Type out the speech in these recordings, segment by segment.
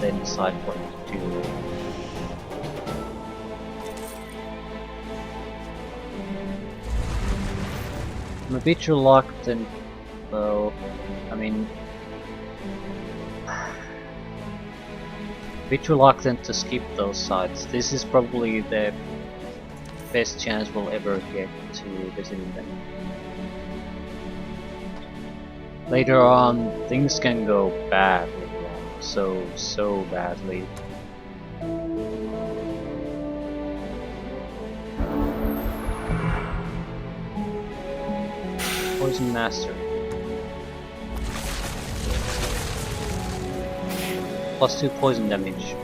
then decide what to do. I'm a bit reluctant, though. I mean, a bit reluctant to skip those sites. This is probably the best chance we'll ever get to visiting them. Later on, things can go badly wrong. So badly. Poison Master. +2 poison damage.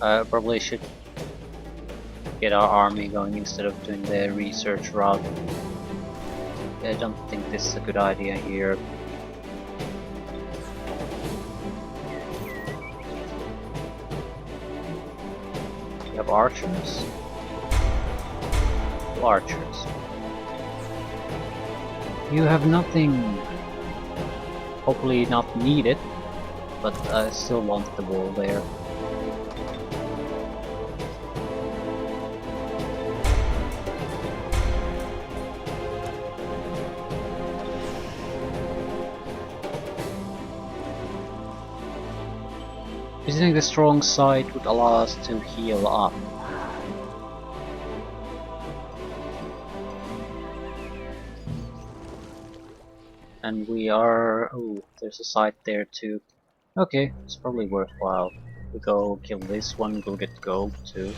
I probably should get our army going instead of doing the research route. I don't think this is a good idea here. We have archers. Archers. You have nothing. Hopefully not needed, but I still want the wall there. Visiting the strong side would allow us to heal up. And we are... oh, there's a site there too. Okay, it's probably worthwhile. We go kill this one, we'll get gold too.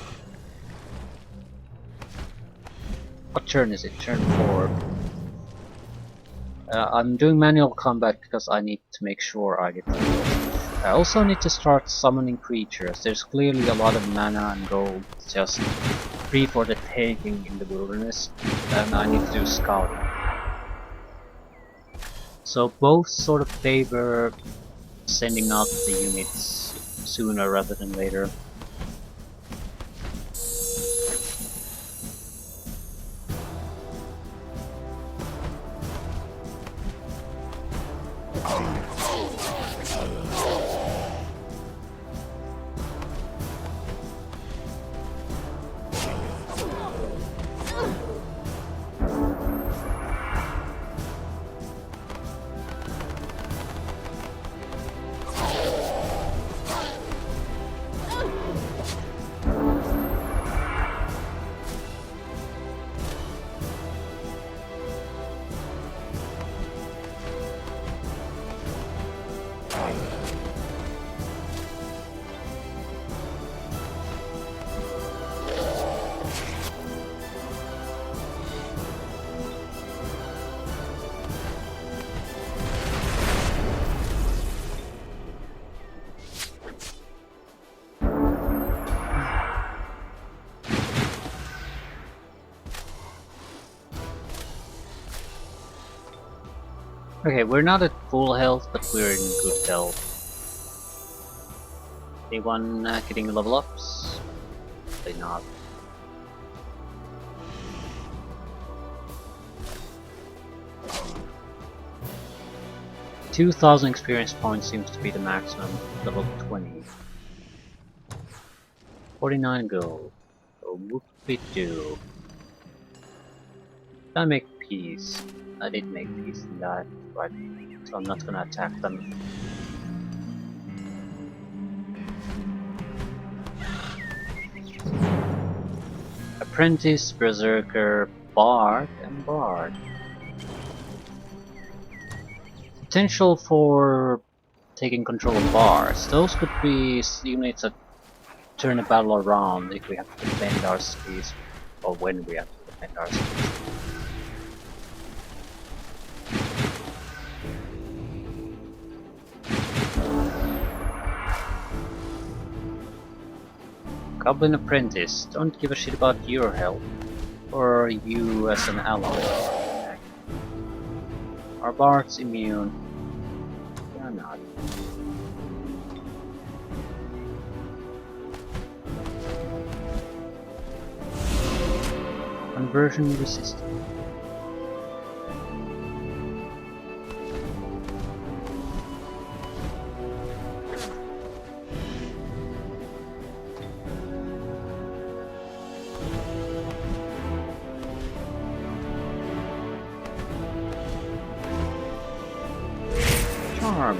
What turn is it? Turn 4. I'm doing manual combat because I need to make sure I get the gold. I also need to start summoning creatures. There's clearly a lot of mana and gold just free for the taking in the wilderness, and I need to do scouting. So both sort of favor sending out the units sooner rather than later. Okay, we're not at full health, but we're in good health. Anyone getting level ups? They not. $2,000 experience points seems to be the maximum. Level 20. 49 gold. So what we do? Did I make peace? I did make peace in that, right? So I'm not gonna attack them. Apprentice, Berserker, Bard, and Bard. Potential for taking control of bars. Those could be units that turn a battle around if we have to defend our cities, or when we have to defend our cities. Goblin Apprentice, don't give a shit about your health, or you as an ally. Are bards immune? They're not. Conversion resistant. Charm.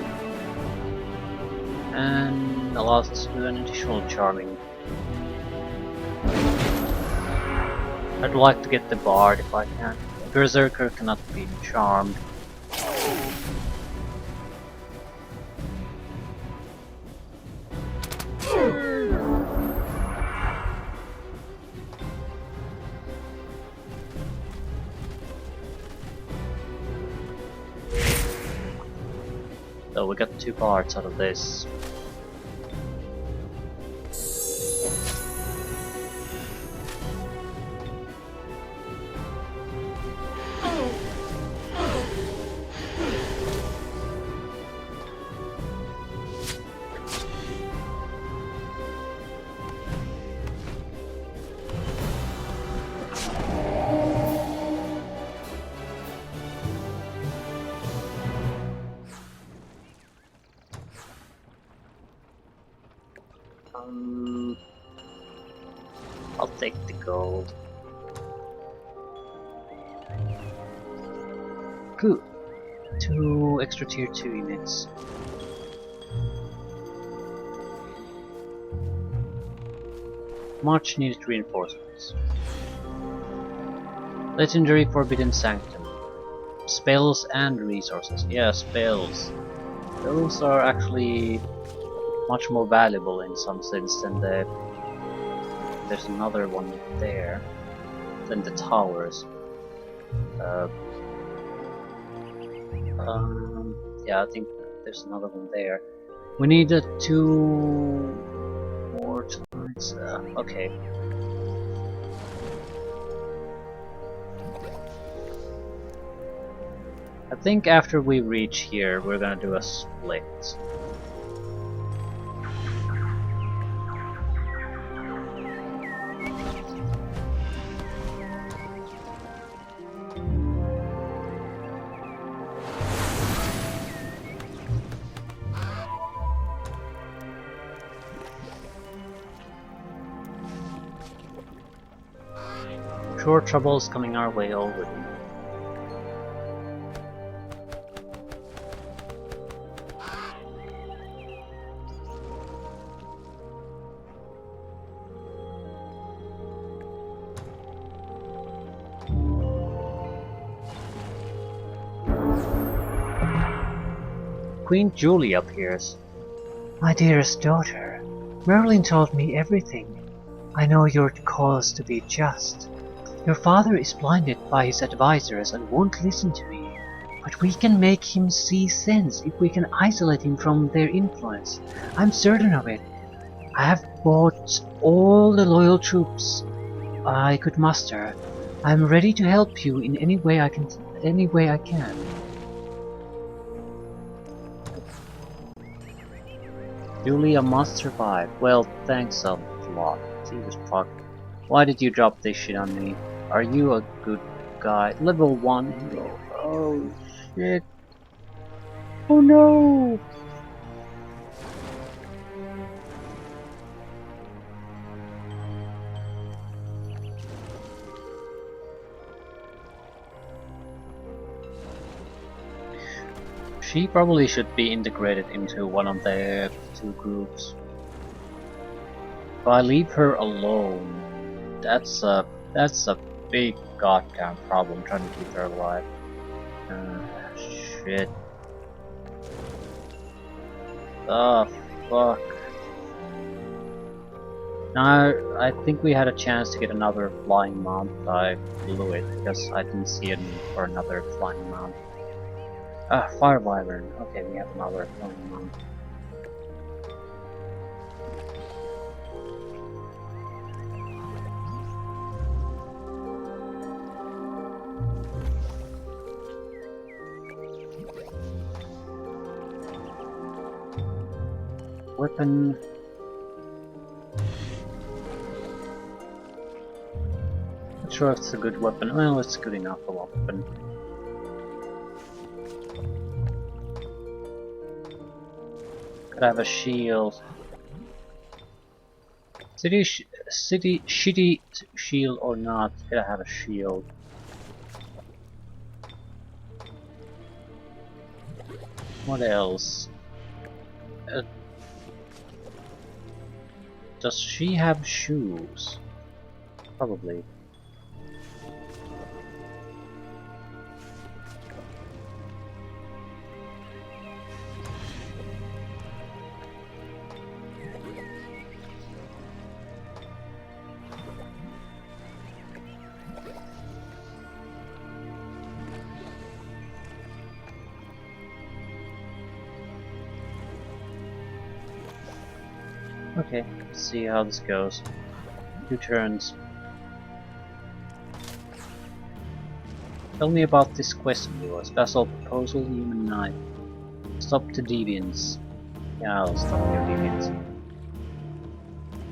And allows us to do an additional charming. I'd like to get the Bard if I can. Berserker cannot be charmed. So we got 2 Bards out of this. I'll take the gold. Good. 2 extra tier 2 units. Much needed reinforcements. Legendary Forbidden Sanctum. Spells and resources. Yeah, spells. Those are actually much more valuable in some sense than the... There's another one there. Than the towers. Yeah, I think there's another one there. We need 2 more times. Okay. I think after we reach here, we're gonna do a split. Sure, trouble is coming our way already. Queen Julie appears. My dearest daughter, Merlin told me everything. I know your cause to be just. Your father is blinded by his advisors and won't listen to me. But we can make him see sense if we can isolate him from their influence. I'm certain of it. I have bought all the loyal troops I could muster. I'm ready to help you in any way I can. Julia must survive. Well, thanks a lot. Jesus fuck. Why did you drop this shit on me? Are you a good guy? Level 1 hero. Oh shit. Oh no! She probably should be integrated into one of the 2 groups. If I leave her alone, that's a big goddamn problem trying to keep her alive. Shit. Oh fuck. Now I think we had a chance to get another flying mount, but I blew it because I didn't see a need for another flying mount. Ah, Fire Wyvern. Okay, we have another flying mount. Weapon. Let's sure if it's a good weapon. Well, it's good enough for a weapon. Could have a shield. Shitty shield or not, could I have a shield? What else? Does she have shoes? Probably. Okay, let's see how this goes. 2 turns. Tell me about this quest of yours. Special proposal, human knife. Stop the deviants. Yeah, I'll stop your deviants.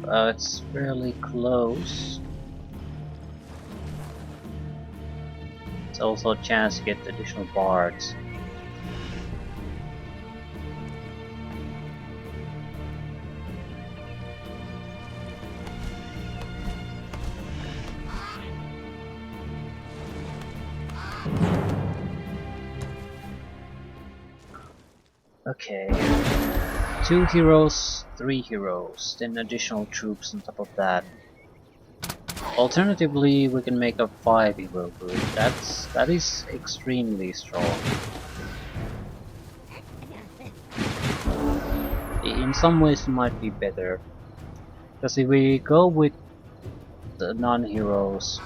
It's fairly close. It's also a chance to get additional bards. Okay. 2 heroes, 3 heroes, then additional troops on top of that. Alternatively, we can make a 5 hero group. That is extremely strong. In some ways it might be better. Because if we go with the non-heroes,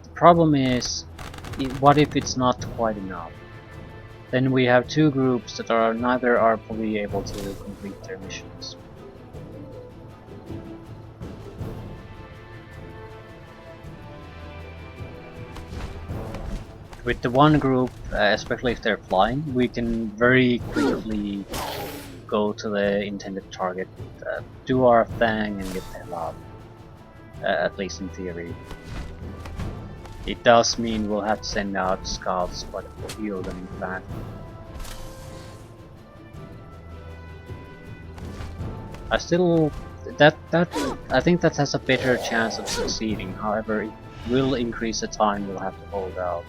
the problem is, what if it's not quite enough? Then we have 2 groups that are neither are fully able to complete their missions. With the one group, especially if they're flying, we can very quickly go to the intended target, do our thing and get the hell out. At least in theory. It does mean we'll have to send out scouts, quite a few of them in fact. I think that has a better chance of succeeding. However, it will increase the time we'll have to hold out.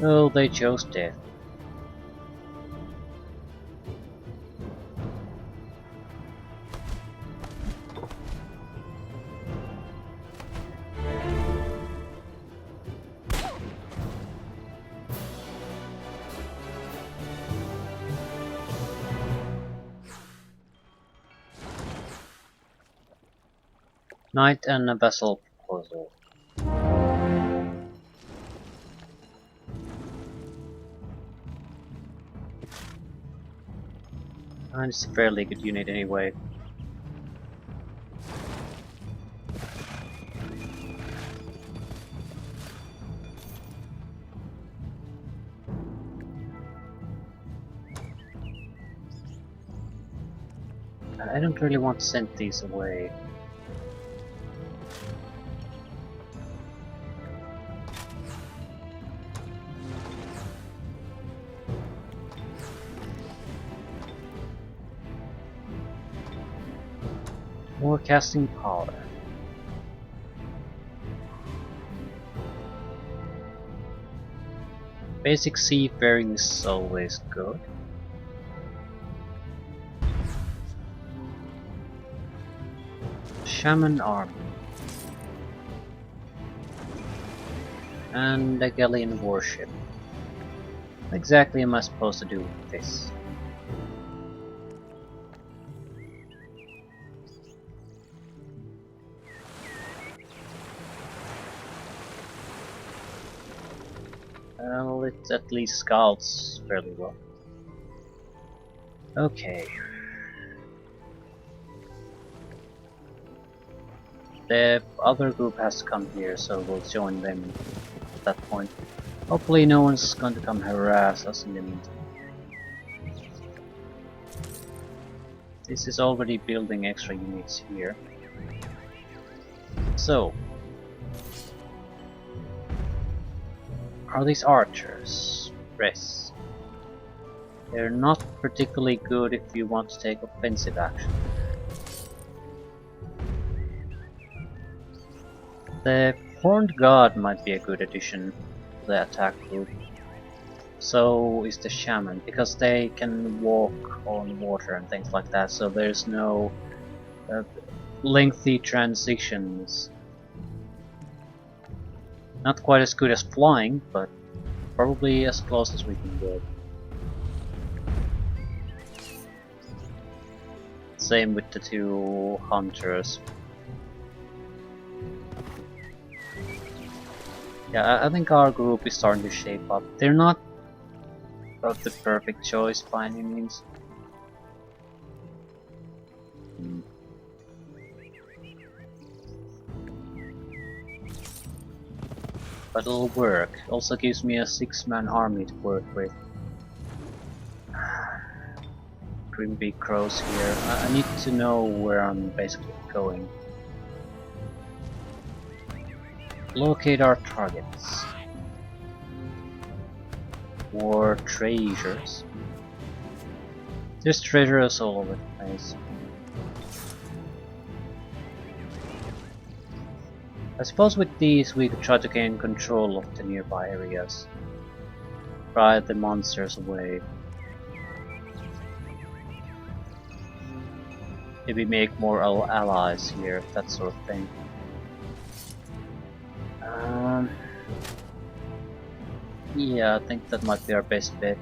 Oh, they chose death. Knight and a vessel proposal. And it's a fairly good unit anyway. I don't really want to send these away. More casting power. Basic seafaring is always good. Shaman army. And a galleon warship. What exactly am I supposed to do with this? it at least scouts fairly well. Okay. The other group has to come here, so we'll join them at that point. Hopefully no one's going to come harass us in the meantime. This is already building extra units here. So, are these archers? Yes. They're not particularly good if you want to take offensive action. The Horned God might be a good addition to the attack group. So is the Shaman, because they can walk on water and things like that, so there's no lengthy transitions. Not quite as good as flying, but probably as close as we can get. Same with the two hunters. Yeah, I think our group is starting to shape up. They're not the perfect choice by any means. But it'll work. Also gives me a 6-man army to work with. Grim big crows here. I need to know where I'm basically going. Locate our targets. Or treasures. There's treasures all over the place. I suppose with these we could try to gain control of the nearby areas. Drive the monsters away. Maybe make more allies here, that sort of thing. Yeah, I think that might be our best bet.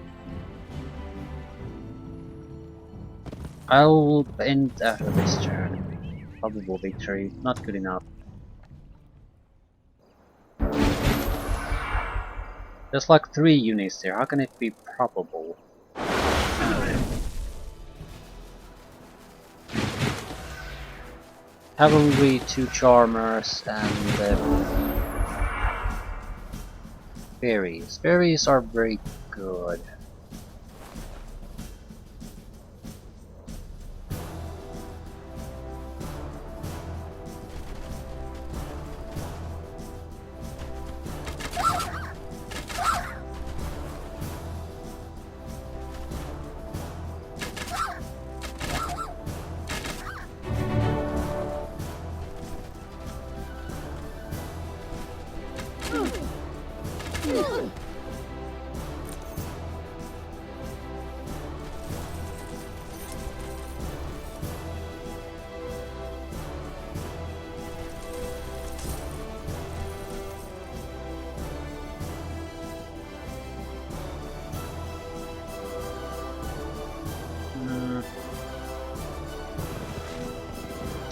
I'll end after this turn. Probable victory, not good enough. There's like 3 units there, how can it be probable? Cavalry, 2 charmers, and fairies. Fairies are very good.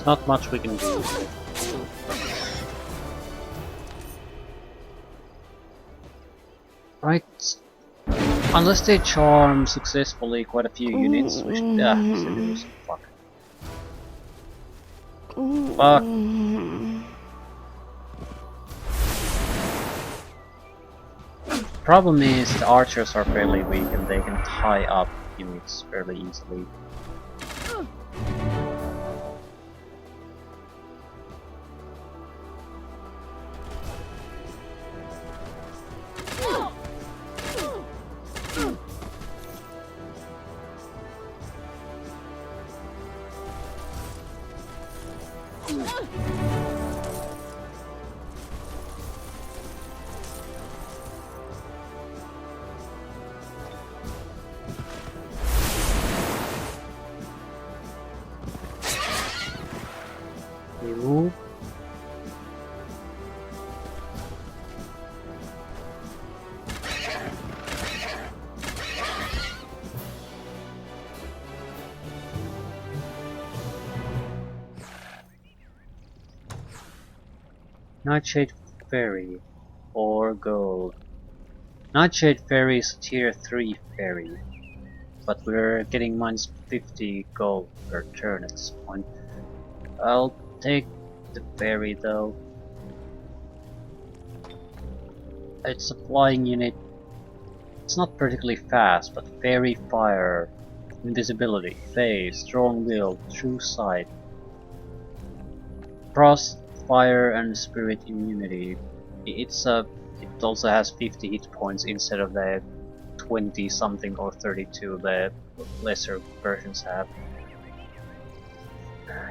Not much we can do. Right. Unless they charm successfully quite a few units, which seduce. Fuck. Fuck. Problem is the archers are fairly weak and they can tie up units fairly easily. Move. Nightshade Fairy or gold. Nightshade Fairy is a tier 3 fairy, but we're getting minus 50 gold per turn at this point. I'll take the fairy though. It's a flying unit. It's not particularly fast, but fairy fire, invisibility, phase, strong will, true sight, frost, fire, and spirit immunity. It also has 50 hit points instead of the 20 something or 32 the lesser versions have.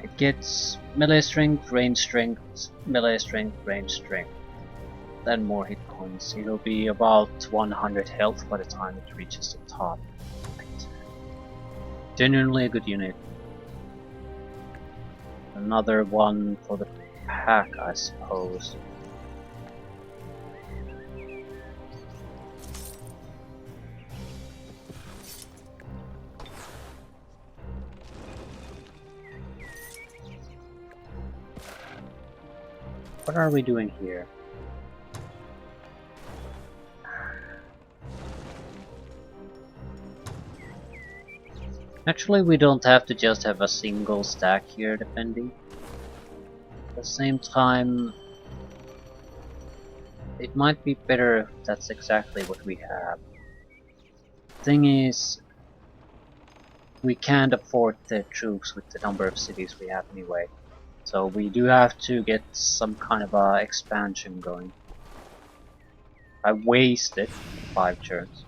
It gets melee strength, range strength, melee strength, range strength. Then more hit points. It'll be about 100 health by the time it reaches the top. Genuinely a good unit. Another one for the pack, I suppose. What are we doing here? Actually, we don't have to just have a single stack here defending. At the same time, it might be better if that's exactly what we have. Thing is, we can't afford the troops with the number of cities we have anyway. So we do have to get some kind of expansion going. I wasted 5 turns.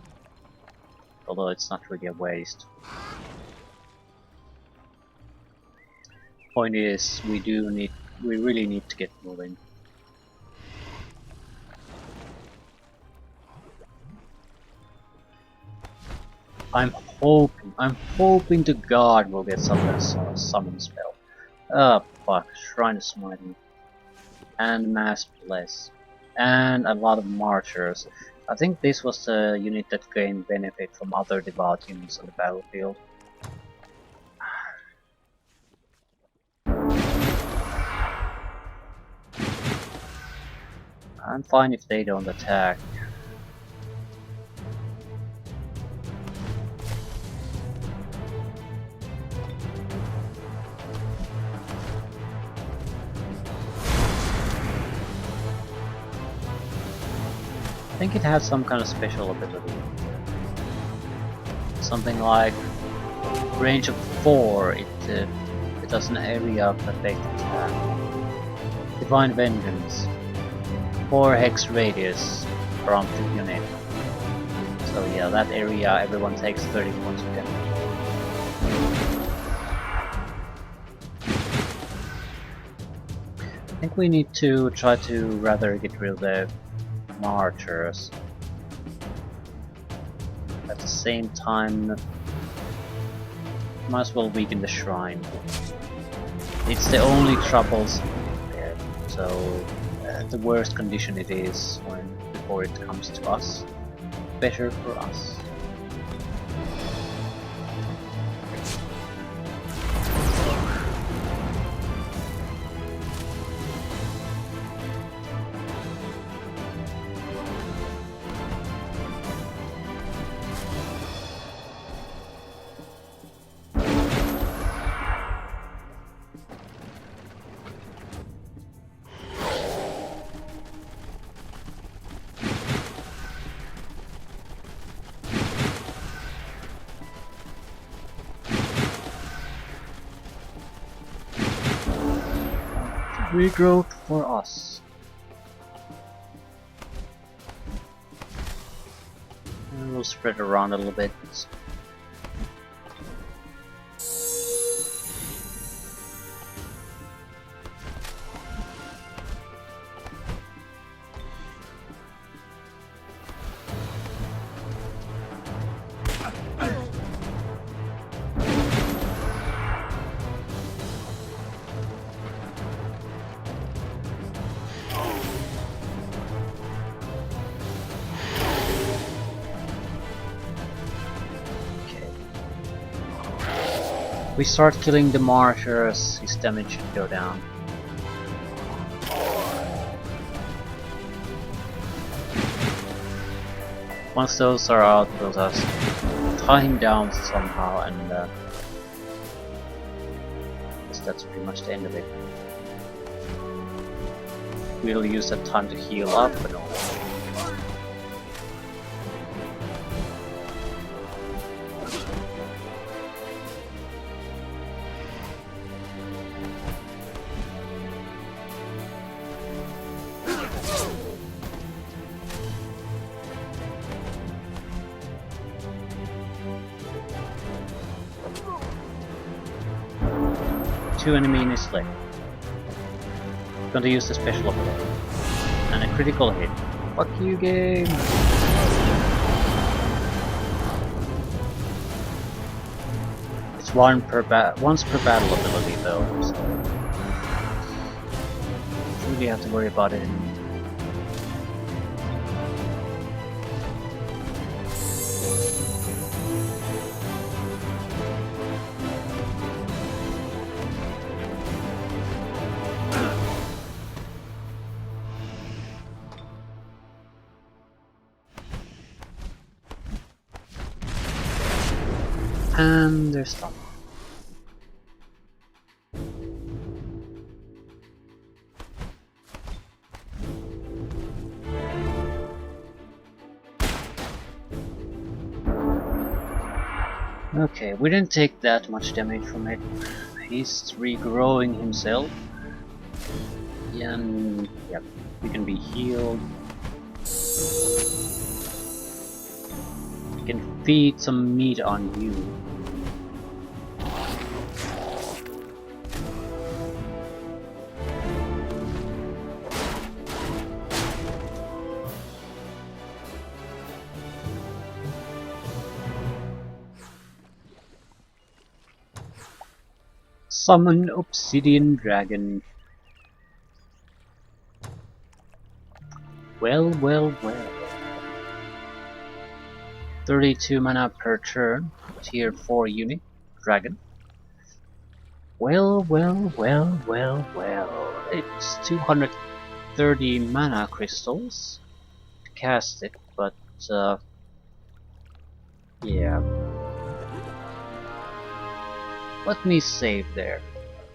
Although it's not really a waste. Point is, we really need to get moving. I'm hoping to God we'll get some kind of summon spell. Oh fuck, Shrine of Smiting. And Mass Bless. And a lot of Marchers. I think this was the unit that gained benefit from other devout units on the battlefield. I'm fine if they don't attack. I think it has some kind of special ability. Something like range of 4, it does an area of effect attack. Divine Vengeance. 4 hex radius from the unit. So yeah, that area everyone takes 30 points of damage. I think we need to try to rather get rid of the Marchers. At the same time, might as well weaken the Shrine. It's the only troubles there, so the worst condition it is before it comes to us. Better for us. Regrowth for us. And we'll spread around a little bit. We start killing the Marchers, his damage should go down. Once those are out, we'll just tie him down somehow, and guess that's pretty much the end of it. We'll use that time to heal up and all. Two enemies left. Going to use the special ability. And a critical hit. Fuck you, game! It's once per battle ability though, so don't really have to worry about it anymore. And there's some. Okay, we didn't take that much damage from it. He's regrowing himself. And yep, we can be healed. We can feed some meat on you. Summon Obsidian Dragon. Well, well, well. 32 mana per turn, tier 4 unit, dragon. Well, well, well, well, well. It's 230 mana crystals to cast it, but yeah. Let me save there.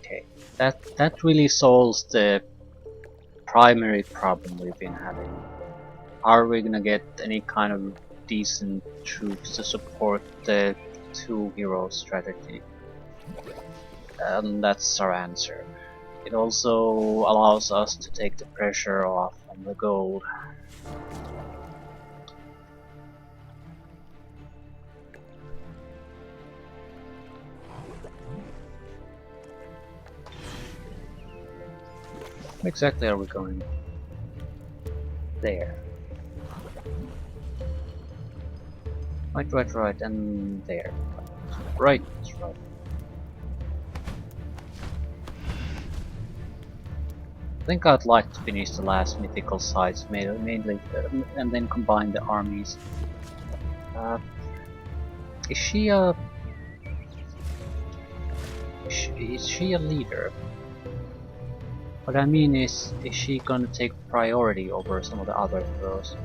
Okay, that really solves the primary problem we've been having. Are we gonna get any kind of decent troops to support the two hero strategy? And that's our answer. It also allows us to take the pressure off on the gold. Where exactly are we going? There. Right, and there. Right. I think I'd like to finish the last mythical sites mainly, and then combine the armies. Is she a leader? What I mean is she gonna take priority over some of the other heroes?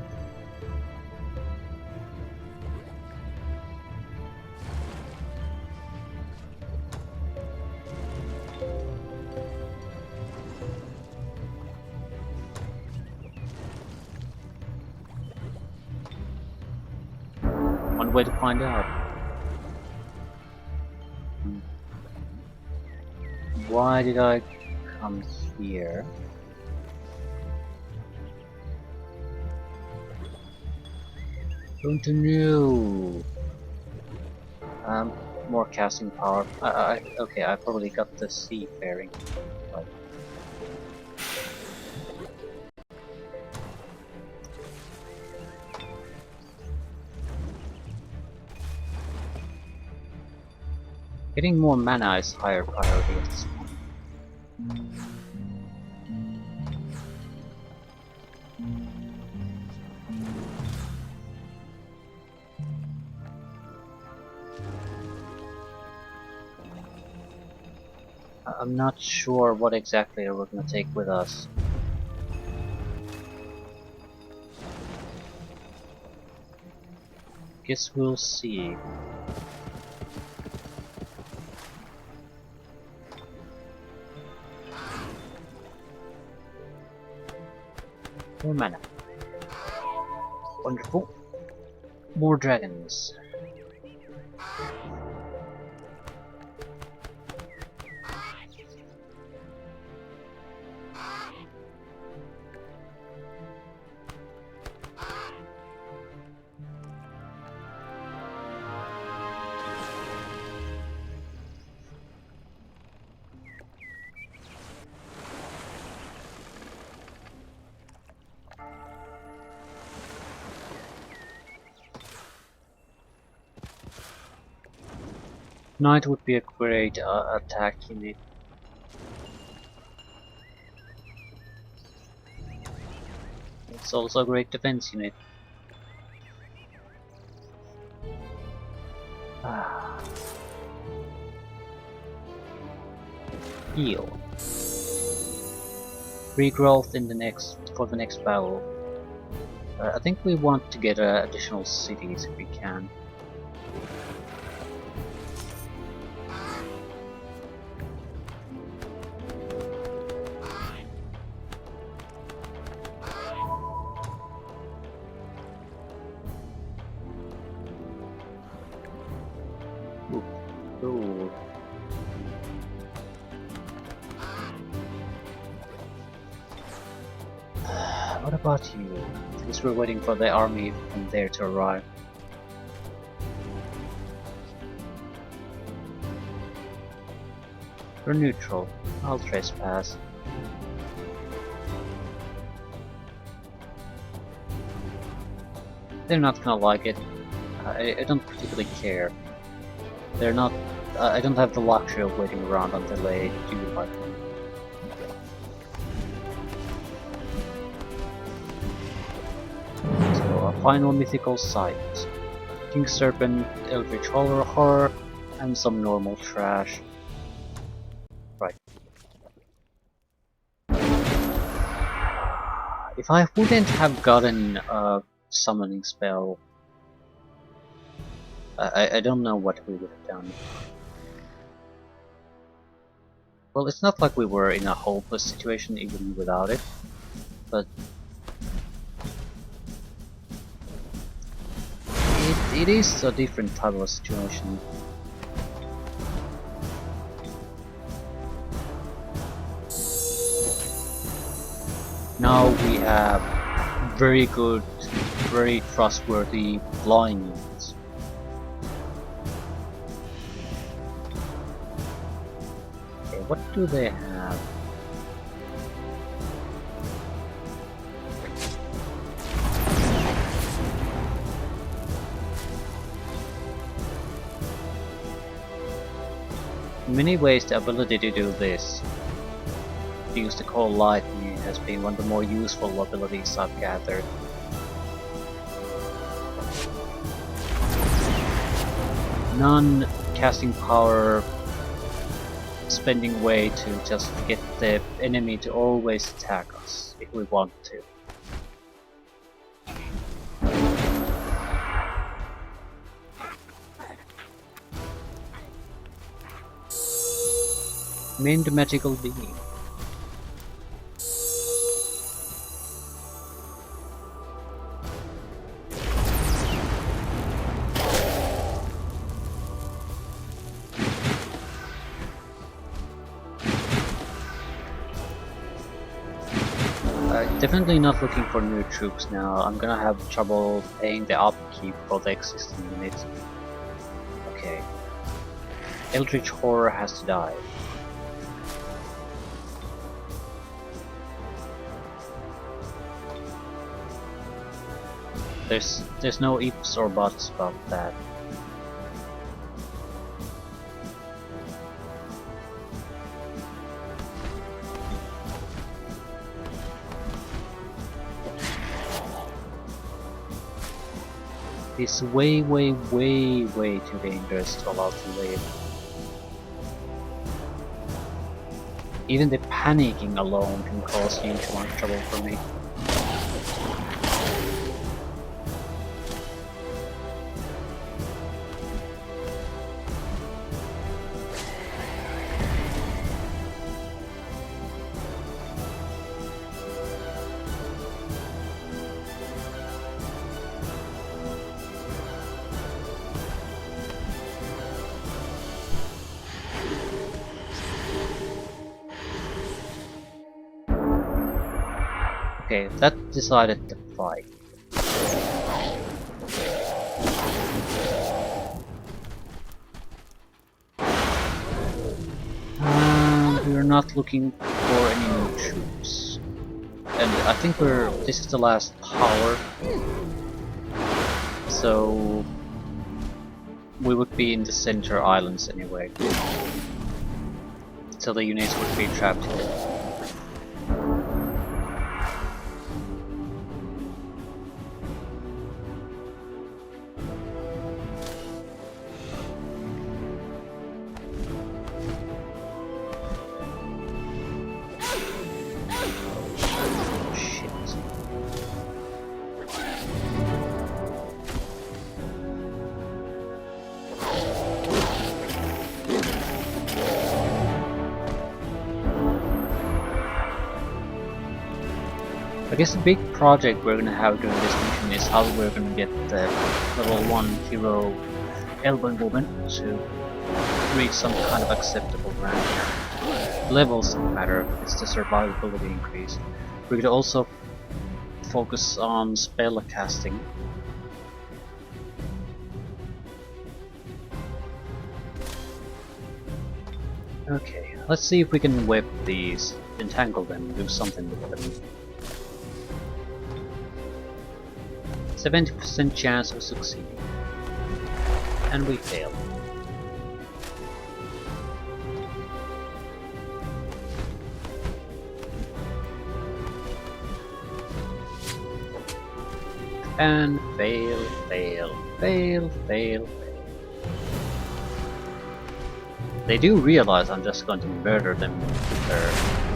One way to find out. Why did I come here? Don't know. More casting power. Okay, I probably got the seafaring. But getting more mana is higher priority at this point. I'm not sure what exactly we're gonna take with us. Guess we'll see. More mana. Wonderful. More dragons. Knight would be a great attack unit. It's also a great defense unit. Heal. Regrowth in for the next battle. I think we want to get additional cities if we can. Ooh. What about you? I guess we're waiting for the army from there to arrive. We're neutral. I'll trespass. They're not gonna like it. I don't particularly care. They're not. I don't have the luxury of waiting around until they do like me. So, a final mythical site. King Serpent, Eldritch Horror, and some normal trash. Right. If I wouldn't have gotten a summoning spell, I don't know what we would have done. Well, it's not like we were in a hopeless situation even without it, but it is a different type of situation. Now we have very good, very trustworthy flying units. Okay, what do they have? In many ways, the ability to do this, to use the Cold Lightning, has been one of the more useful abilities I've gathered. None casting power, spending way to just get the enemy to always attack us if we want to. Main the magical being. Definitely not looking for new troops now. I'm gonna have trouble paying the upkeep for the existing units. Okay. Eldritch Horror has to die. There's no ifs or buts about that. It's way too dangerous to allow to live. Even the panicking alone can cause huge amount of trouble for me. Okay, that decided the fight. We're not looking for any new troops. And I think this is the last power. So we would be in the center islands anyway. So the units would be trapped here. I guess the big project we're gonna have during this mission is how we're gonna get the level 1 hero elven woman to reach some kind of acceptable rank. Levels don't matter, it's the survivability increase. We could also focus on spell casting. Okay, let's see if we can whip these, entangle them, do something with them. 70% chance of succeeding. And we fail. And fail, fail, fail, fail, fail. They do realize I'm just going to murder them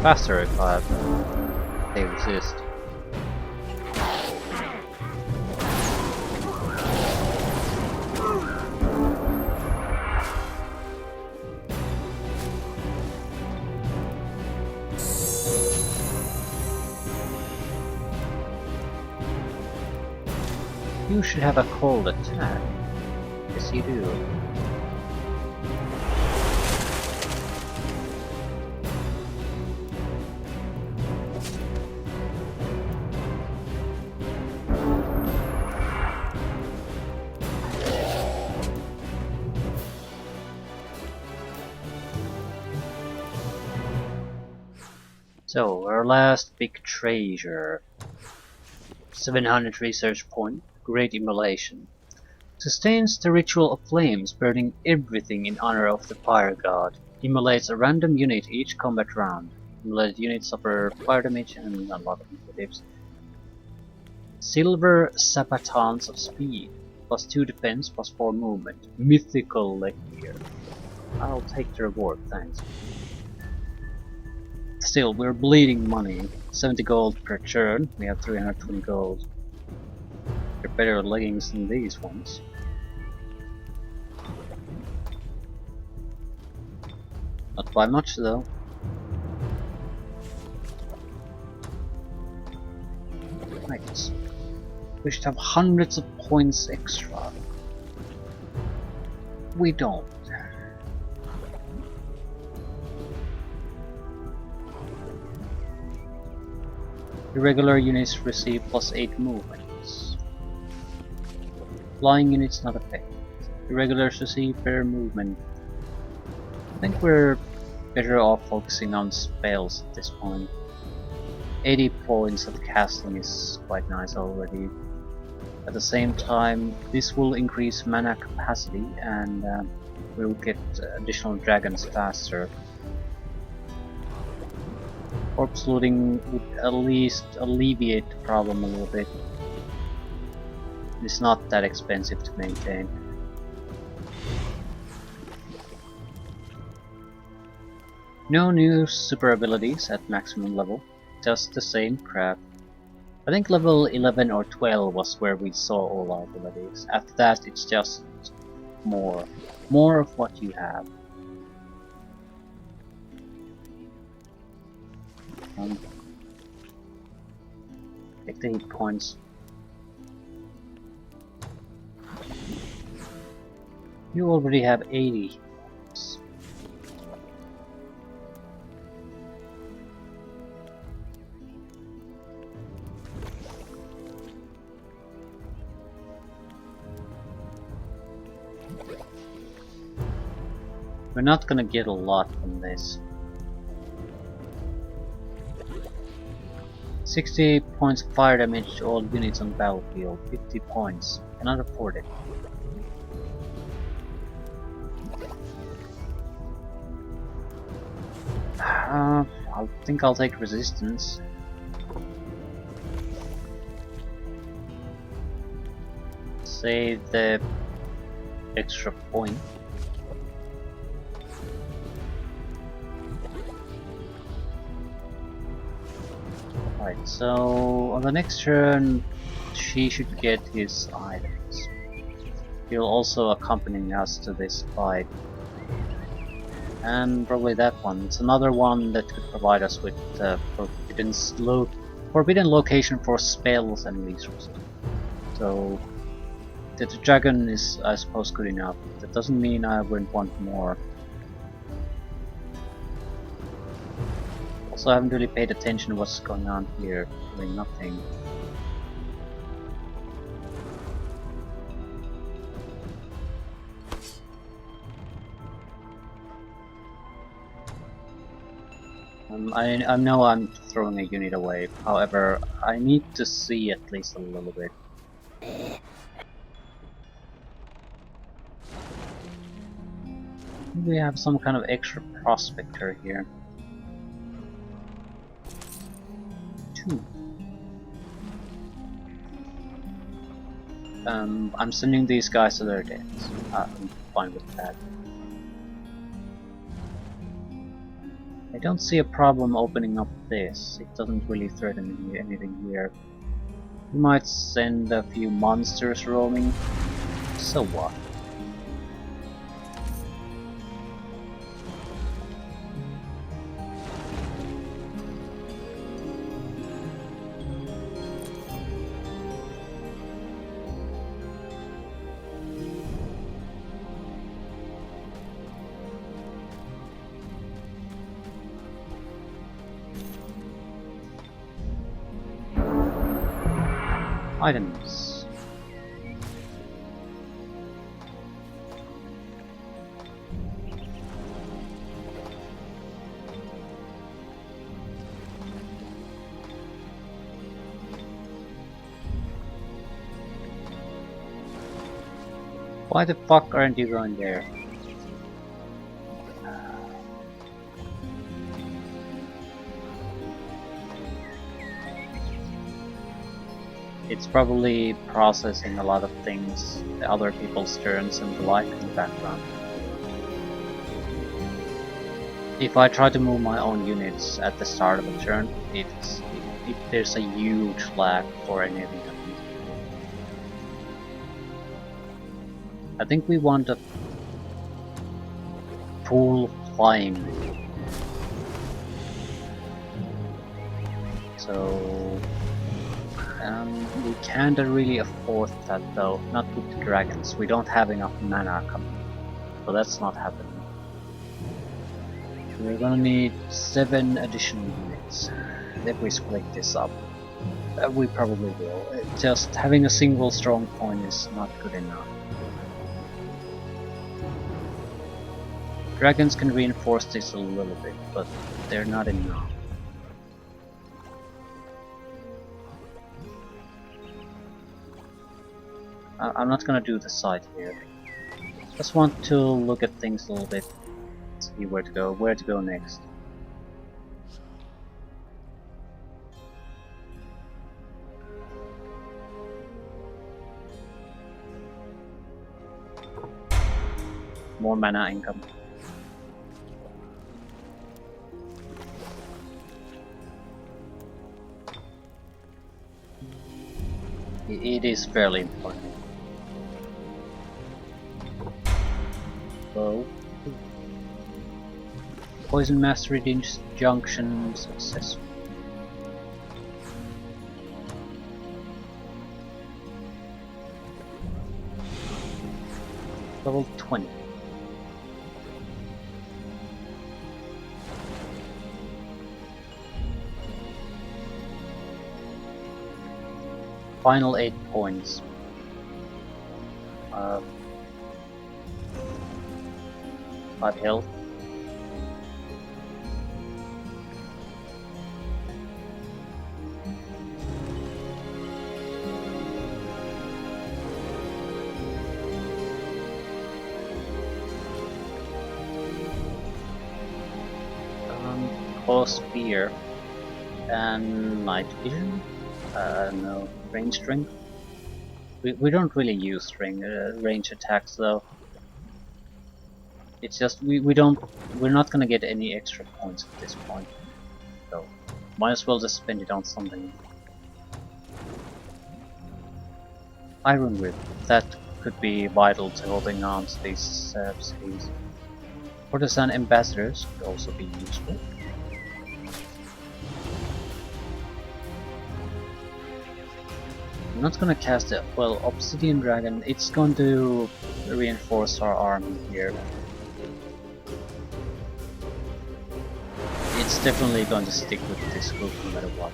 faster if they resist. You should have a cold attack. Yes, you do. So, our last big treasure. 700 research point, Great Immolation. Sustains the ritual of flames, burning everything in honor of the fire god. Immolates a random unit each combat round. Immolated units suffer fire damage and a lot of negatives. Silver Sapatons of speed, plus 2 defense, plus 4 movement. Mythical leg gear. I'll take the reward, thanks. Still, we're bleeding money. 70 gold per turn, we have 320 gold. They're better leggings than these ones. Not by much though. Right. We should have hundreds of points extra. We don't. Irregular units receive plus 8 movements. Flying units not affected. Irregulars receive better movement. I think we're better off focusing on spells at this point. 80 points of casting is quite nice already. At the same time, this will increase mana capacity and we'll get additional dragons faster. Corpse looting would at least alleviate the problem a little bit. It's not that expensive to maintain. No new super abilities at maximum level, just the same crap. I think level 11 or 12 was where we saw all our abilities. After that it's just more of what you have. Take the 8 points. You already have 80. We're not gonna get a lot from this. 60 points of fire damage to all units on battlefield. 50 points. Cannot afford it. I think I'll take resistance. Save the extra point. Right, so on the next turn she should get his items. He'll also accompany us to this fight. And probably that one. It's another one that could provide us with forbidden location for spells and resources. So the dragon is, I suppose, good enough. That doesn't mean I wouldn't want more. Also, I haven't really paid attention to what's going on here. Doing nothing. I know I'm throwing a unit away, however, I need to see at least a little bit. We have some kind of extra prospector here. 2. I'm sending these guys to their deaths. I'm fine with that. I don't see a problem opening up this. It doesn't really threaten anything here. We might send a few monsters roaming. So what? Items. Why the fuck aren't you going there? It's probably processing a lot of things, the other people's turns and the like in the background. If I try to move my own units at the start of a turn, there's a huge lag for anything. I think we want a full flying. So we can't really afford that though, not with the dragons. We don't have enough mana coming, so that's not happening. We're gonna need 7 additional units if we split this up. We probably will. Just having a single strong point is not good enough. Dragons can reinforce this a little bit, but they're not enough. I'm not gonna do the side here. Just want to look at things a little bit, see where to go next. More mana income. It is fairly important. So, Poison Mastery Junction successful. Level 20. Final 8 points. 5 health. Cause Spear and Night Vision. No, range strength. We don't really use range attacks though. It's just we're not gonna get any extra points at this point. So might as well just spend it on something. Iron Grip. That could be vital to holding on to these cities. Courtesan ambassadors could also be useful. I'm not gonna cast it. Well, Obsidian Dragon, it's going to reinforce our army here. It's definitely going to stick with this group no matter what.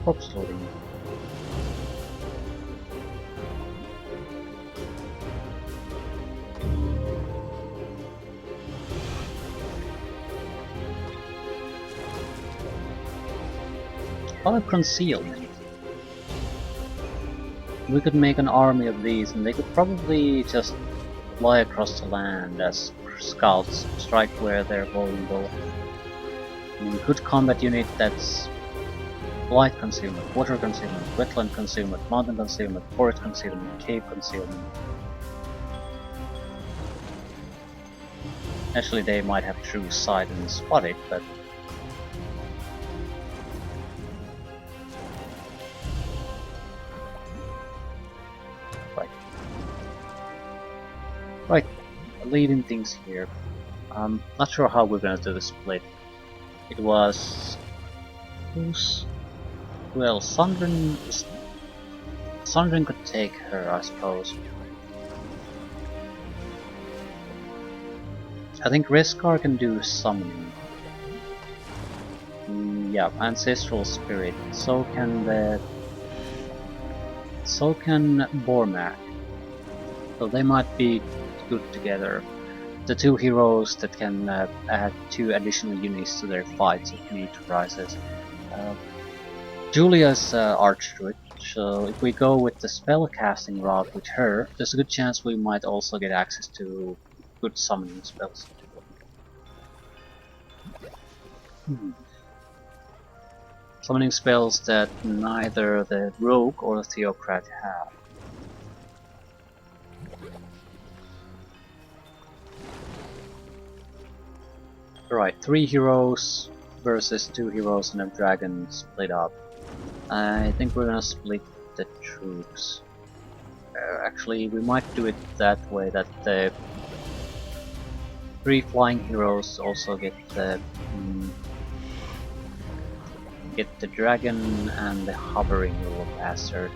Corpse loading. Concealment. We could make an army of these and they could probably just fly across the land as scouts, strike where they're vulnerable. I mean, good combat unit that's light concealment, water concealment, wetland concealment, mountain concealment, forest concealment, cave concealment. Actually, they might have true sight and spot it, but right, leading things here. Not sure how we're gonna do the split. It was well, Sundren could take her, I suppose. I think Reskar can do summoning. Yeah, Ancestral Spirit. So can Bormak. So they might be good together. The two heroes that can add 2 additional units to their fights if need arises. Julia's Archdruid, so if we go with the spell casting route with her, there's a good chance we might also get access to good summoning spells. Summoning spells that neither the Rogue or the Theocrat have. Right, 3 heroes versus 2 heroes and a dragon split up. I think we're gonna split the troops. Actually, we might do it that way, that the 3 flying heroes also get the dragon and the hovering little bastard.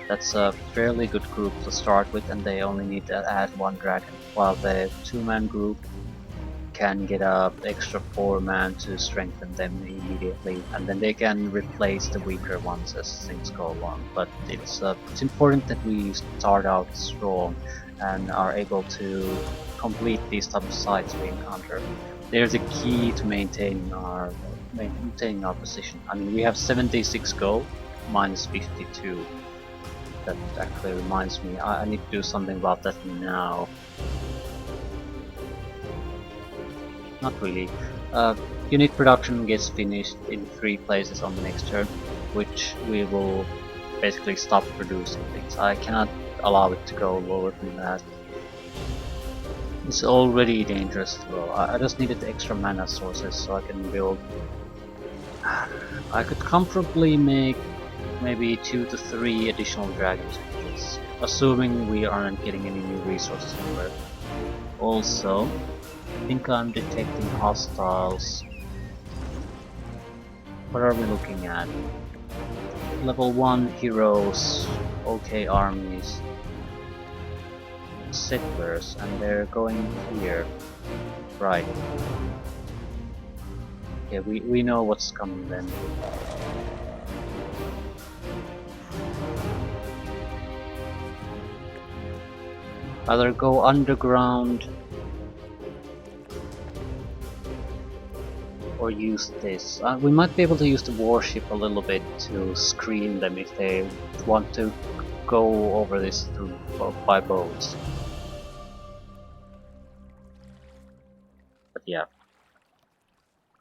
That's a fairly good group to start with, and they only need to add 1 dragon, while the 2-man group can get a extra 4-man to strengthen them immediately, and then they can replace the weaker ones as things go along. But it's important that we start out strong and are able to complete these type of sites we encounter. They're the key to maintaining our position. I mean, we have 76 gold, minus 52. That actually reminds me, I need to do something about that now. Not really. Unit production gets finished in 3 places on the next turn, which we will basically stop producing things. I cannot allow it to go lower than that. It's already dangerous though. I just needed extra mana sources so I can build. I could comfortably make maybe 2 to 3 additional dragons, assuming we aren't getting any new resources anywhere. Also, I think I'm detecting hostiles. What are we looking at? Level 1 heroes, OK armies, settlers, and they're going here. Right. Okay, we know what's coming then. Either go underground or use this. We might be able to use the warship a little bit to screen them if they want to go over this through by boats. But yeah.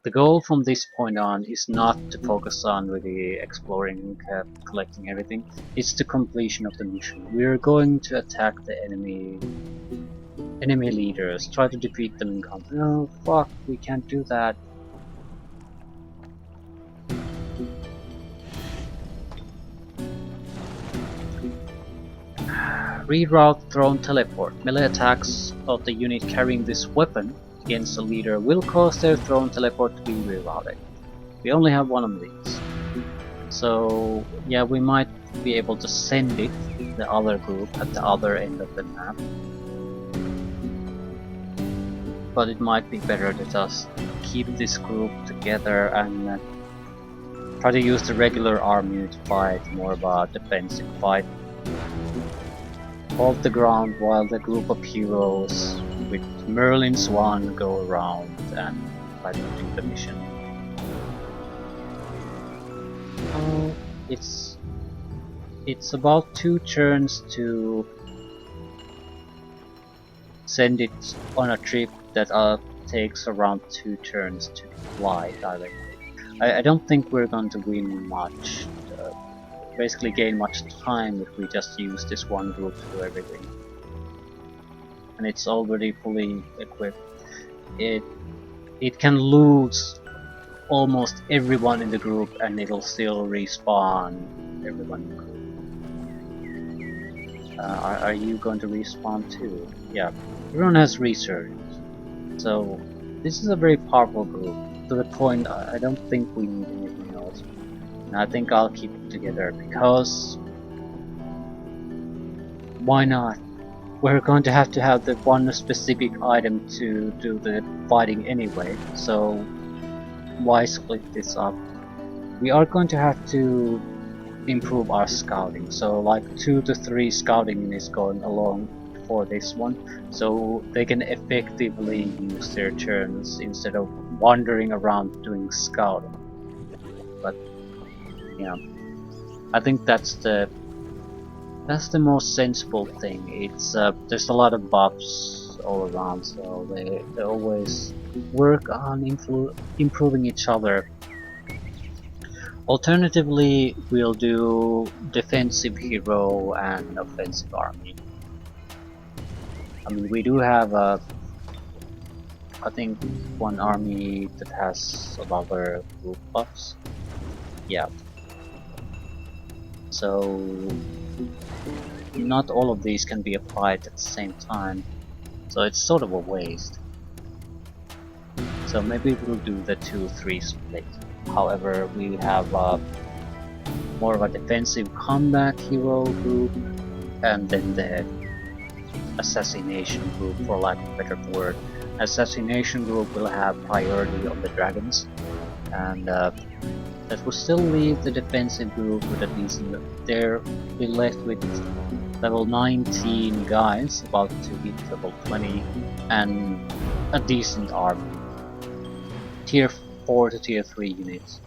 The goal from this point on is not to focus on really exploring, collecting everything. It's the completion of the mission. We're going to attack the enemy leaders, try to defeat them in combat. Oh fuck, we can't do that. Reroute thrown teleport. Melee attacks of the unit carrying this weapon against the leader will cause their thrown teleport to be rerouted. We only have one of these. So yeah, we might be able to send it to the other group at the other end of the map. But it might be better to just keep this group together and try to use the regular army to fight more of a defensive fight. Hold the ground while the group of heroes with Merlin Swan go around and try to do the mission. It's about 2 turns to send it on a trip that takes around 2 turns to fly directly. I don't think we're going to win much, basically gain much time if we just use this one group to do everything. And it's already fully equipped. It can lose almost everyone in the group and it'll still respawn everyone in the group. Are you going to respawn too? Yeah, everyone has resurgence. So this is a very powerful group, to the point I don't think we need anything else. And I think I'll keep it together because why not? We're going to have the one specific item to do the fighting anyway, so why split this up? We are going to have to improve our scouting, so like 2 to 3 scouting units going along for this one, so they can effectively use their turns instead of wandering around doing scouting. But yeah, I think that's the most sensible thing. It's there's a lot of buffs all around, so they always work on improving each other. Alternatively, we'll do defensive hero and offensive army. I mean, we do have I think one army that has a lot of group buffs. Yeah. So not all of these can be applied at the same time, so it's sort of a waste. So maybe we'll do the 2-3 split. However, we have more of a defensive combat hero group, and then the assassination group, for lack of a better word. Assassination group will have priority on the dragons, and that will still leave the defensive group with a decent. They'll be left with level 19 guys about to hit level 20 and a decent army. Tier 4 to tier 3 units.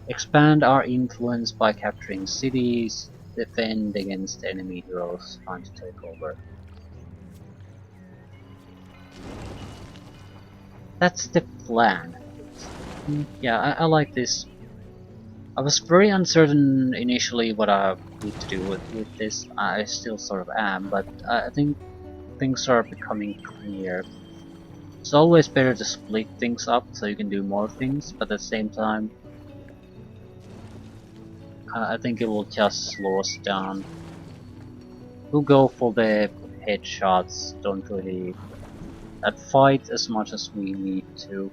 Expand our influence by capturing cities, defend against enemy heroes trying to take over. That's the plan. Yeah, I like this. I was very uncertain initially what I need to do with this. I still sort of am, but I think things are becoming clear. It's always better to split things up so you can do more things, but at the same time, I think it will just slow us down. We'll go for the headshots, don't really fight as much as we need to.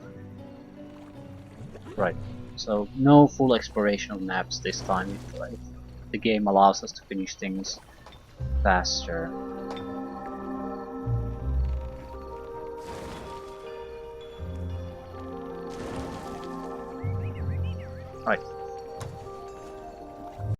Right, so no full exploration of maps this time. Like, the game allows us to finish things faster. Right.